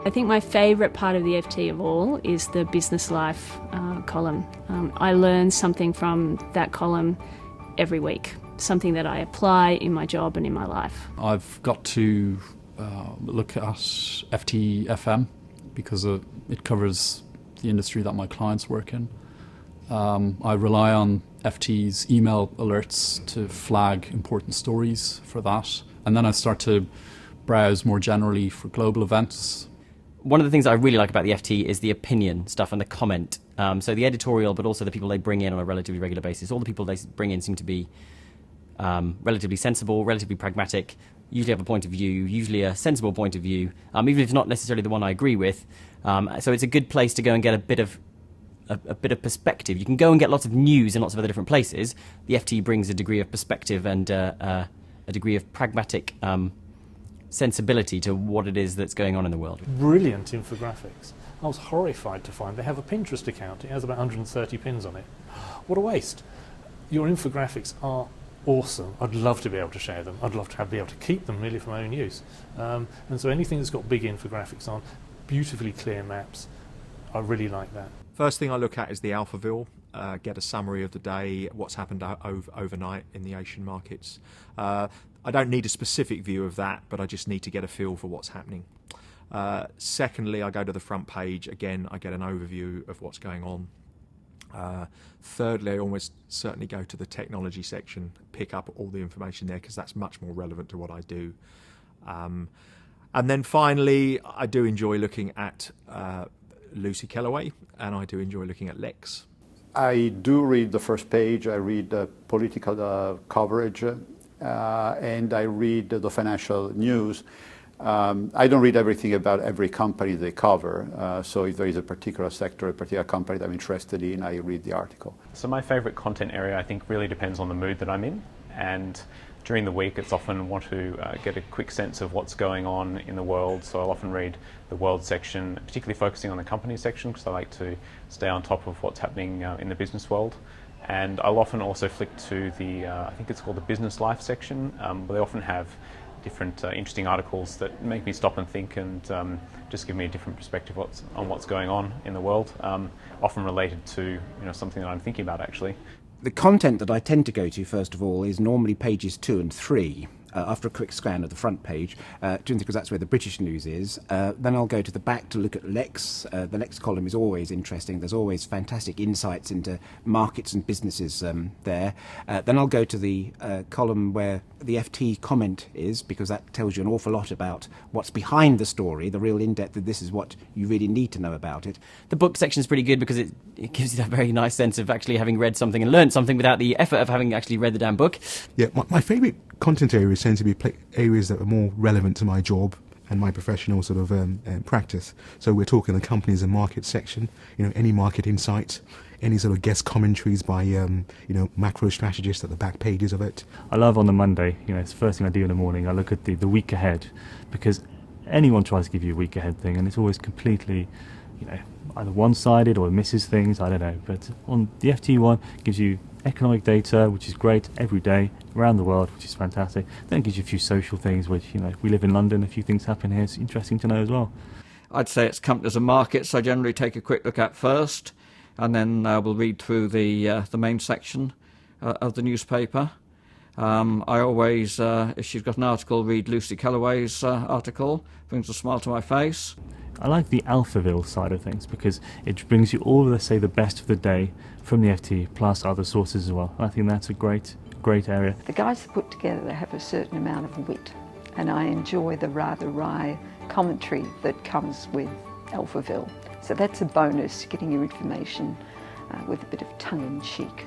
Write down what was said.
I think my favourite part of the FT of all is the business life column. I learn something from that column every week, something that I apply in my job and in my life. I've got to look at FT FM because it covers the industry that my clients work in. I rely on FT's email alerts to flag important stories for that. And then I start to browse more generally for global events. One of the things I really like about the FT is the opinion stuff and the comment. So the editorial, but also the people they bring in on a relatively regular basis. All the people they bring in seem to be relatively sensible, relatively pragmatic, usually have a point of view, usually a sensible point of view, even if it's not necessarily the one I agree with. So it's a good place to go and get a bit of perspective. You can go and get lots of news in lots of other different places. The FT brings a degree of perspective and a degree of pragmatic sensibility to what it is that's going on in the world. Brilliant infographics. I was horrified to find they have a Pinterest account. It has about 130 pins on it. What a waste. Your infographics are awesome. I'd love to be able to share them. I'd love to be able to keep them really for my own use. And so anything that's got big infographics on, beautifully clear maps, I really like that. First thing I look at is the Alphaville, get a summary of the day, what's happened overnight in the Asian markets. I don't need a specific view of that, but I just need to get a feel for what's happening. Secondly, I go to the front page. Again, I get an overview of what's going on. Thirdly, I almost certainly go to the technology section, pick up all the information there because that's much more relevant to what I do. And then finally, I do enjoy looking at Lucy Kellaway, and I do enjoy looking at Lex. I do read the first page. I read political coverage, and I read the financial news. I don't read everything about every company they cover, so if there is a particular sector, a particular company that I'm interested in, I read the article. So my favourite content area, I think, really depends on the mood that I'm in, and during the week it's often want to get a quick sense of what's going on in the world, so I'll often read the world section, particularly focusing on the company section because I like to stay on top of what's happening in the business world. And I'll often also flick to the, I think it's called the business life section, where they often have different interesting articles that make me stop and think and just give me a different perspective on what's going on in the world, often related to something that I'm thinking about actually. The content that I tend to go to, first of all, is normally pages 2 and 3. After a quick scan of the front page, because that's where the British news is. Then I'll go to the back to look at Lex. The Lex column is always interesting. There's always fantastic insights into markets and businesses there. Then I'll go to the column where the FT comment is, because that tells you an awful lot about what's behind the story, the real in-depth, that this is what you really need to know about it. The book section is pretty good because it gives you that very nice sense of actually having read something and learned something without the effort of having actually read the damn book. Yeah, my favourite content areas tend to be areas that are more relevant to my job and my professional sort of practice. So we're talking the companies and market section, any market insights, any sort of guest commentaries by macro strategists at the back pages of it. I love on the Monday, it's the first thing I do in the morning. I look at the week ahead, because anyone tries to give you a week ahead thing and it's always completely either one-sided or misses things, I don't know. But on the FT one, gives you economic data, which is great every day around the world, which is fantastic. Then it gives you a few social things, which if we live in London, a few things happen here. It's interesting to know as well. I'd say it's companies and markets I generally take a quick look at first, and then we'll read through the main section of the newspaper. I always, if she's got an article, read Lucy Kellaway's article. Brings a smile to my face. I like the Alphaville side of things because it brings you all, let's say, the best of the day from the FT plus other sources as well. I think that's a great area. The guys put together, they have a certain amount of wit, and I enjoy the rather wry commentary that comes with Alphaville. So that's a bonus, getting your information with a bit of tongue-in-cheek.